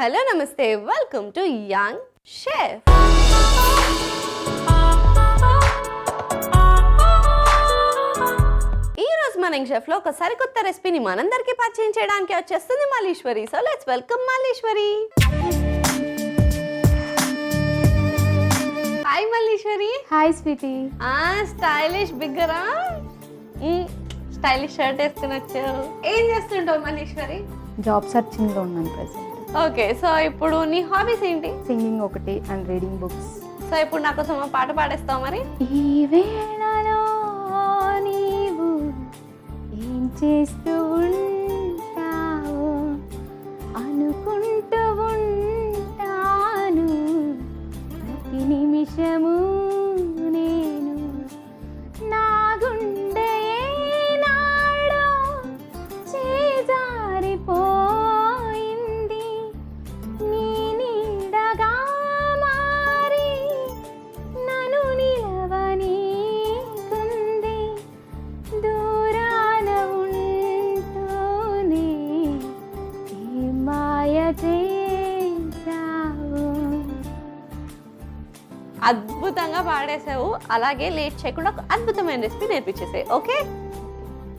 Hello నమస్తే, welcome to young chef. ఈ రోజు మన యంగ్ షెఫ్ లో ఒక సరికొత్త రెసిపీని మనందరికీ పరిచయం చేయడానికి వచ్చేస్తుంది Malleswari. So let's welcome Malleswari. Hi Malleswari. Hi sweetie. Stylish బిగ్గరా, స్టైలిష్ షర్ట్ వేసుకుని వచ్చావు. ఏం చేస్తుంటావు మల్లీశ్వరి? జాబ్ సర్చింగ్ లో ఉన్నాను ప్రెసెంట్. ఓకే, సో ఇప్పుడు నీ హాబీస్ ఏంటి? సింగింగ్ ఒకటి అండ్ రీడింగ్ బుక్స్. సో ఇప్పుడు నా కోసం ఒక పాట పాడేస్తావు మరి? ఈ వేళలో నీవు ఏం చేస్తూ ఉంటావు అనుకుంటూ ఉంటాను ప్రతి నిమిషము నేను. నా గుండె ఏనాడో చేజారిపోయింది నీ నీడగా మారి నన్ను నిలవనీకుంది. దూరాన ఉంటూనే ఏ మాయ చేశావు. అద్భుతంగా పాడేసావు. అలాగే లేట్ చేయకుండా ఒక అద్భుతమైన రెసిపీ నేర్పించేసాయి. ఓకే,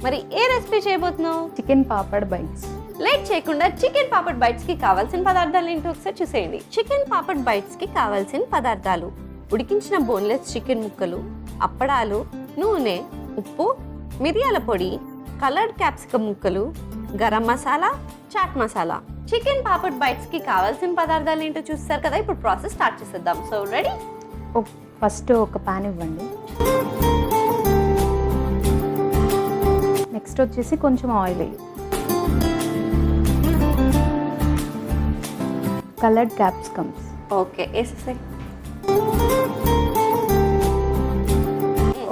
మరి ఏ రెసిపీ చేయబోతున్నావు? Chicken papad bites. లేట్ చేయకుండా చికెన్ పాపడ్ బైట్స్ కి కావాల్సిన పదార్థాలు ఏంటో ఒకసారి చూసేయండి. చికెన్ పాపడ్ బైట్స్ కి కావాల్సిన పదార్థాలు: ఉడికించిన బోన్లెస్ చికెన్ ముక్కలు, అప్పడాలు, నూనె, ఉప్పు, మిరియాల పొడి, కలర్డ్ క్యాప్సికమ్ ముక్కలు, గరం మసాలా, చాట్ మసాలా. చికెన్ పాపడ్ బైట్స్ కి కావాల్సిన పదార్థాలు ఏంటో చూస్తారు కదా. ఇప్పుడు ప్రాసెస్ స్టార్ట్ చేసేద్దాం. So ready? ఫస్ట్ ఒక పాన్ ఇవ్వండి. నెక్స్ట్ వచ్చేసి కొంచెం ఆయిల్ వేయి. Coloured capsicums. ఓకే, వేసేసాయి.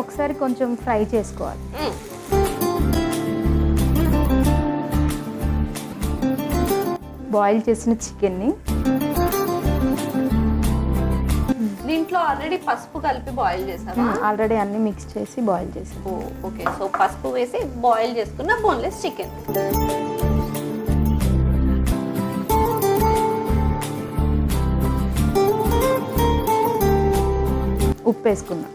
ఒకసారి కొంచెం ఫ్రై చేసుకోవాలి. బాయిల్ చేసిన చికెన్ని దీంట్లో ఆల్రెడీ పసుపు కలిపి బాయిల్ చేసావా? ఆల్రెడీ అన్ని మిక్స్ చేసి బాయిల్ చేసి. ఓకే, సో పసుపు వేసి బాయిల్ చేసుకున్న బోన్లెస్ చికెన్. ఉప్పు వేసుకున్నాం.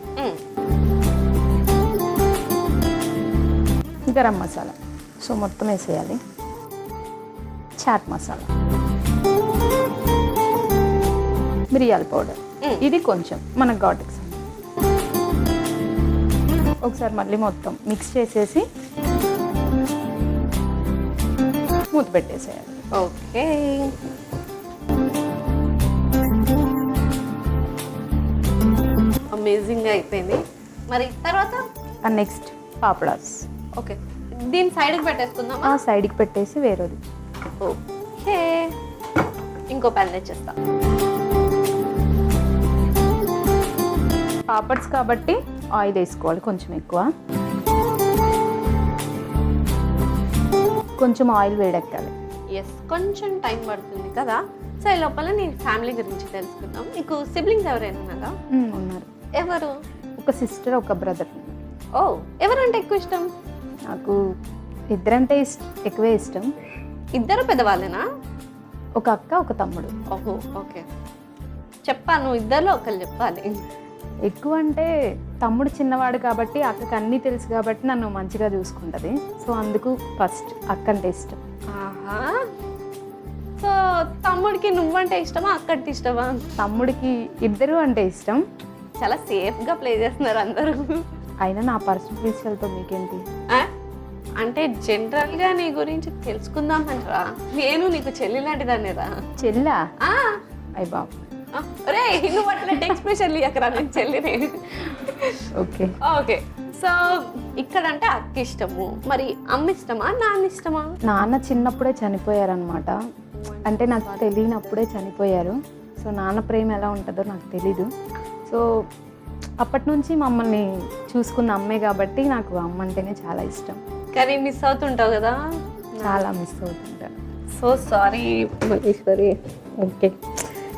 గరం మసాలా, సో మొత్తం వేసేయాలి. చాట్ మసాలా, మిరియాల పౌడర్, ఇది కొంచెం మన ఘాటుకి ఒకసారి మళ్ళీ మొత్తం మిక్స్ చేసేసి మూత పెట్టేసేయాలి. ఓకే, అమేజింగ్ అయిపోయింది. మరి తర్వాత నెక్స్ట్ పాపడాస్. ఓకే, దీని సైడ్కి పెట్టేసుకుందాం. ఆ సైడ్కి పెట్టేసి వేరేది. ఓకే, ఇంకో ప్యాన్ తెచ్చేస్తా. పాపడ్స్ కాబట్టి ఆయిల్ వేసుకోవాలి కొంచెం ఎక్కువ. కొంచెం ఆయిల్ వేడెక్కాలి. ఎస్, కొంచెం టైం పడుతుంది కదా. సో ఈ లోపల నీ ఫ్యామిలీ గురించి తెలుసుకుందాం. నీకు సిబ్లింగ్స్ ఎవరైనా ఉన్నారా? ఉన్నారు. ఎవరు? ఒక సిస్టర్, ఒక బ్రదర్. ఓ, ఎవరంటే ఎక్కువ ఇష్టం? నాకు ఇద్దరంటే ఎక్కువే ఇష్టం. ఇద్దరు పెద్దవాళ్ళేనా? ఒక అక్క, ఒక తమ్ముడు. ఓహో, ఓకే. చెప్పాను, ఇద్దరిలో ఒకళ్ళు చెప్పాలి. ఎక్కువ అంటే తమ్ముడు చిన్నవాడు కాబట్టి అక్కకి అన్నీ తెలుసు కాబట్టి నన్ను మంచిగా చూసుకుంటుంది. సో అందుకు ఫస్ట్ అక్క అంటే ఇష్టం. ఆహా, సో తమ్ముడికి నువ్వంటే ఇష్టమా, అక్కంటే ఇష్టమా? తమ్ముడికి ఇద్దరు అంటే ఇష్టం. చాలా సేఫ్గా ప్లే చేస్తున్నారు అందరూ. అయినా నా పర్సనల్ విషయాలతో మీకేంటి? అంటే జనరల్గా నీ గురించి తెలుసుకుందాం అంటరా. నేను నీకు చెల్లి లాంటిదాన్ని రా. చెల్లా? అయ్య బాబు, రే నువ్వు అట్లా ఎక్స్ప్రెషన్ ఇయ్యకరా, నేను చెల్లిని. ఓకే ఓకే, సో ఇక్కడ అంటే అక్క ఇష్టము. మరి అమ్మ ఇష్టమా, నాన్న ఇష్టమా? నాన్న చిన్నప్పుడే చనిపోయారనమాట. అంటే నాకు తెలియనప్పుడే చనిపోయారు. సో నాన్న ప్రేమ ఎలా ఉంటుందో నాకు తెలీదు. సో అప్పటి నుంచి మమ్మల్ని చూసుకున్న అమ్మే కాబట్టి నాకు అమ్మ అంటేనే చాలా ఇష్టం. కానీ మిస్ అవుతుంటావు కదా? చాలా మిస్ అవుతుంటా. So sorry Malleswari. Okay,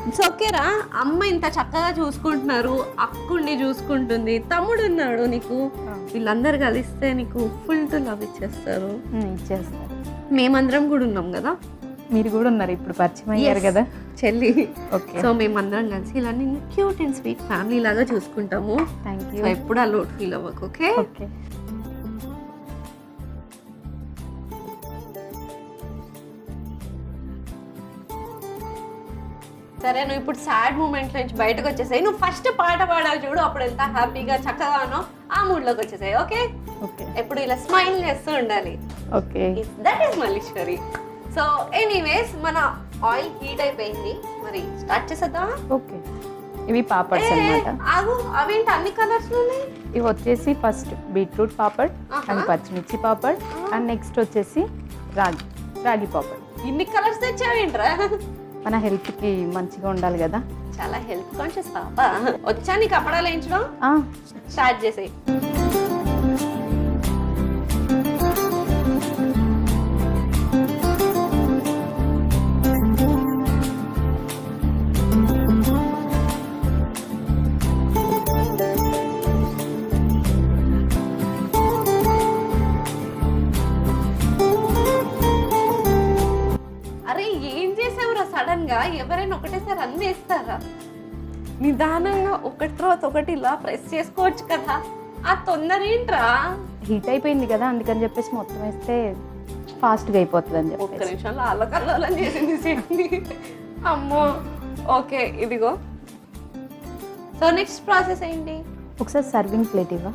it's ఓకేరా. అమ్మ ఇంత చక్కగా చూసుకుంటున్నారు, అక్కుండి చూసుకుంటుంది, తమ్ముడు ఉన్నాడు నీకు. వీళ్ళందరూ కలిస్తే నీకు ఫుల్ టు లవ్ ఇచ్చేస్తారు. ఇచ్చేస్తారు. మేమందరం కూడా ఉన్నాం కదా. మీరు కూడా ఉన్నారు ఇప్పుడు పరిచయం అయ్యారు కదా చెల్లి. ఓకే సో మేమందరం కలిసి ఇలా నిన్ను క్యూట్ అండ్ స్వీట్ ఫ్యామిలీ లాగా చూసుకుంటాము. Thank so you. ఎప్పుడు ఆ లోటు ఫీల్ అవ్వకు. ఓకే ఓకే సరే, నువ్వు ఇప్పుడు సాడ్ మూమెంట్ నుంచి బయటకు వచ్చేసాయి. నువ్వు ఫస్ట్ పాట పాడాలి చూడు, అప్పుడు ఎంత హ్యాపీగా చక్కగానో ఆ మూడ్ లోకి వచ్చేసాయి. ఓకే ఓకే ఎప్పుడు ఇలా స్మైల్ చేస్తూ ఉండాలి. Okay that is Malleswari. So anyways మన ఆయిల్ హీట్ అయిపోయింది, మరి స్టార్ట్ చేసేద్దాం. ఓకే ఇవి పాపడ్స్ అన్నమాట. ఆగు, అవేంటి అన్ని కలర్స్ ఉన్నాయి? ఇవి వచ్చేసి ఫస్ట్ బీట్రూట్ పాపడ్ అండ్ పచ్చిమిర్చి పాపడ్ అండ్ నెక్స్ట్ వచ్చేసి రాగి పాపడ్. ఇన్ని కలర్స్ తెచ్చావేంట్రా? మన హెల్త్కి మంచిగా ఉండాలి కదా. చాలా హెల్త్ కాన్షియస్ పాప. వచ్చా నీకు అప్పడాలు వేయించడం? స్టార్ట్ చేసేయి. అరే ఏం చేసావురా సడన్ గా? ఎవరైనా ఒకటేసారి అన్ని వేస్తారా? నిదానంగా ఒకటి తర్వాత ఒకటి ఇలా ప్రెస్ చేసుకోవచ్చు కదా, ఆ తొందర ఏంట్రా? హీట్ అయిపోయింది కదా అందుకని చెప్పేసి మొత్తం వేస్తే ఫాస్ట్గా అయిపోతుంది అని ఒక్క చెప్పేసి. నిమిషంలో అల్లకల్లోలని చేసింది చట్నీ. అమ్మో. ఓకే ఇదిగో. సో నెక్స్ట్ ప్రాసెస్ ఏంటి? ఒకసారి సర్వింగ్ ప్లేట్ ఇవ్వ.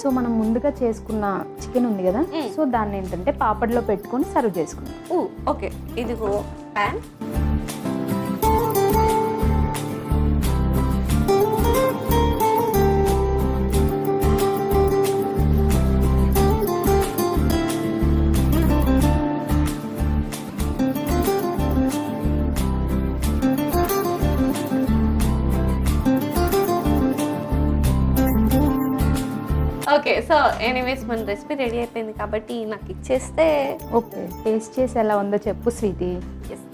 సో మనం ముందుగా చేసుకున్న చికెన్ ఉంది కదా, సో దాన్ని ఏంటంటే పాపడ్లో పెట్టుకొని సర్వ్ చేసుకున్నాం. ఓకే ఇదిగో ప్యాన్. ఓకే సో ఎనీవేస్ మన రెసిపీ రెడీ అయిపోయింది కాబట్టి నాకు ఇచ్చేస్తే. ఓకే టేస్ట్ చేసి ఎలా ఉందో చెప్పు sweetie.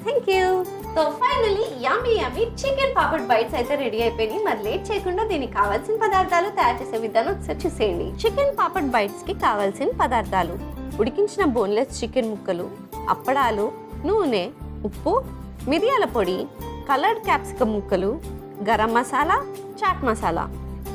Thank you. So finally yummy yummy chicken papad bites అయితే రెడీ అయిపోయినాయి. మరి లేట్ చేయకుండా దీనికి కావాల్సిన పదార్థాలు తయారు చేసే విధానం ఒకసారి చూసేయండి. చికెన్ పాపడ్ బైట్స్ కి కావాల్సిన పదార్థాలు: ఉడికించిన బోన్లెస్ చికెన్ ముక్కలు, అప్పడాలు, నూనె, ఉప్పు, మిరియాల పొడి, కలర్డ్ క్యాప్సికమ్ ముక్కలు, గరం మసాలా, చాట్ మసాలా.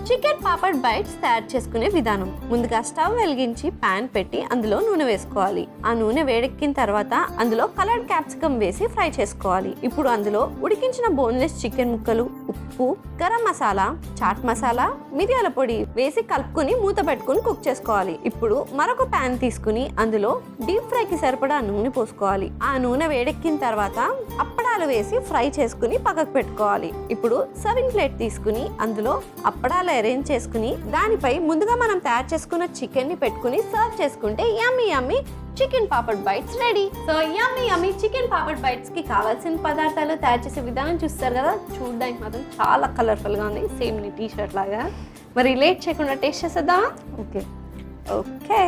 చికెన్ పాపడ్ బైట్స్ తయారు చేసుకునే విధానం: ముందుగా స్టవ్ వెలిగించి పాన్ పెట్టి అందులో నూనె వేసుకోవాలి. ఆ నూనె వేడెక్కిన తర్వాత అందులో కలర్డ్ క్యాప్సికమ్ వేసి ఫ్రై చేసుకోవాలి. ఇప్పుడు అందులో ఉడికించిన బోన్లెస్ చికెన్ ముక్కలు, ఉప్పు, గరం మసాలా, చాట్ మసాలా, మిరియాల పొడి వేసి కలుపుకొని మూత పెట్టుకుని కుక్ చేసుకోవాలి. ఇప్పుడు మరొక పాన్ తీసుకుని అందులో డీప్ ఫ్రైకి సరిపడా నూనె పోసుకోవాలి. ఆ నూనె వేడెక్కిన తర్వాత అప్పడాలు వేసి ఫ్రై చేసుకుని పక్కకు పెట్టుకోవాలి. ఇప్పుడు సర్వింగ్ ప్లేట్ తీసుకుని అందులో అప్పడాలు అరేంజ్ చేసుకుని దానిపై ముందుగా మనం తయారు చేసుకున్న చికెన్ ని పెట్టుకుని సర్వ్ చేసుకుంటే yummy yummy chicken papad bites ready. So yummy yummy chicken papad bites కి కావాల్సిన పదార్థాలు తయారు చేసే విధానం చూస్తారు కదా, చూడడానికి మాత్రం చాలా కలర్ఫుల్ గా ఉంది, సేమ్ నీ టీ షర్ట్ లాగా. మరి లేట్ చేయకుండా టేస్ట్ చేసేద్దామా? ఓకే ఓకే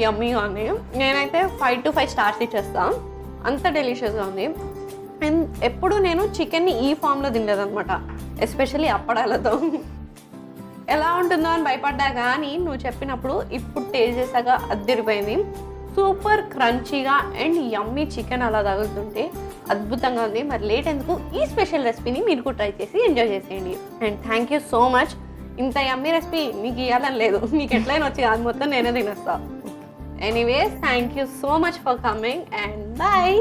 యమ్మీగా ఉంది. నేనైతే 5 to 5 స్టార్స్ ఇచ్చేస్తాను, అంత డెలిషియస్గా ఉంది. అండ్ ఎప్పుడు నేను చికెన్ని ఈ ఫామ్లో తినలేదన్నమాట, ఎస్పెషల్లీ అప్పడాలతో. ఎలా ఉంటుందో అని భయపడ్డా కానీ నువ్వు చెప్పినప్పుడు ఇప్పుడు టేస్ట్ చేసాక అద్దరిపోయింది. సూపర్ క్రంచీగా అండ్ యమ్మీ చికెన్ అలా తగులుతుంటే అద్భుతంగా ఉంది. మరి లేట్ ఎందుకు, ఈ స్పెషల్ రెసిపీని మీరు కూడా ట్రై చేసి ఎంజాయ్ చేసేయండి. And thank you so much. ఇంత యమ్మీ రెసిపీ నీకు ఇవ్వాలని లేదు, నీకు ఎట్లయినా వచ్చి అది మొత్తం నేనే తినేస్తా. Anyways thank you so much for coming and bye.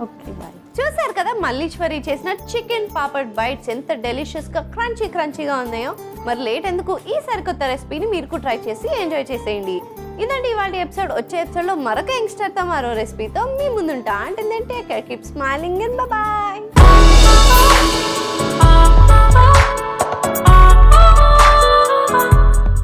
Okay bye. చూసారు కదా మల్లీశ్వరి చేసిన చికెన్ పాపడ్ బైట్స్ ఎంత డెలిషియస్గా క్రంచీగా ఉన్నాయో. మరి లేట్ ఎందుకు, ఈ సరికొత్త రెసిపీని మీరు కూడా ట్రై చేసి ఎంజాయ్ చేసేయండి. ఇదండి ఇవాళ ఎపిసోడ్. వచ్చే ఎపిసోడ్లో మరొక యంగ్స్టర్తో మరో రెసిపీతో మీ ముందుంటా. అంటే కీప్ స్మైలింగ్ అండ్ బాయ్.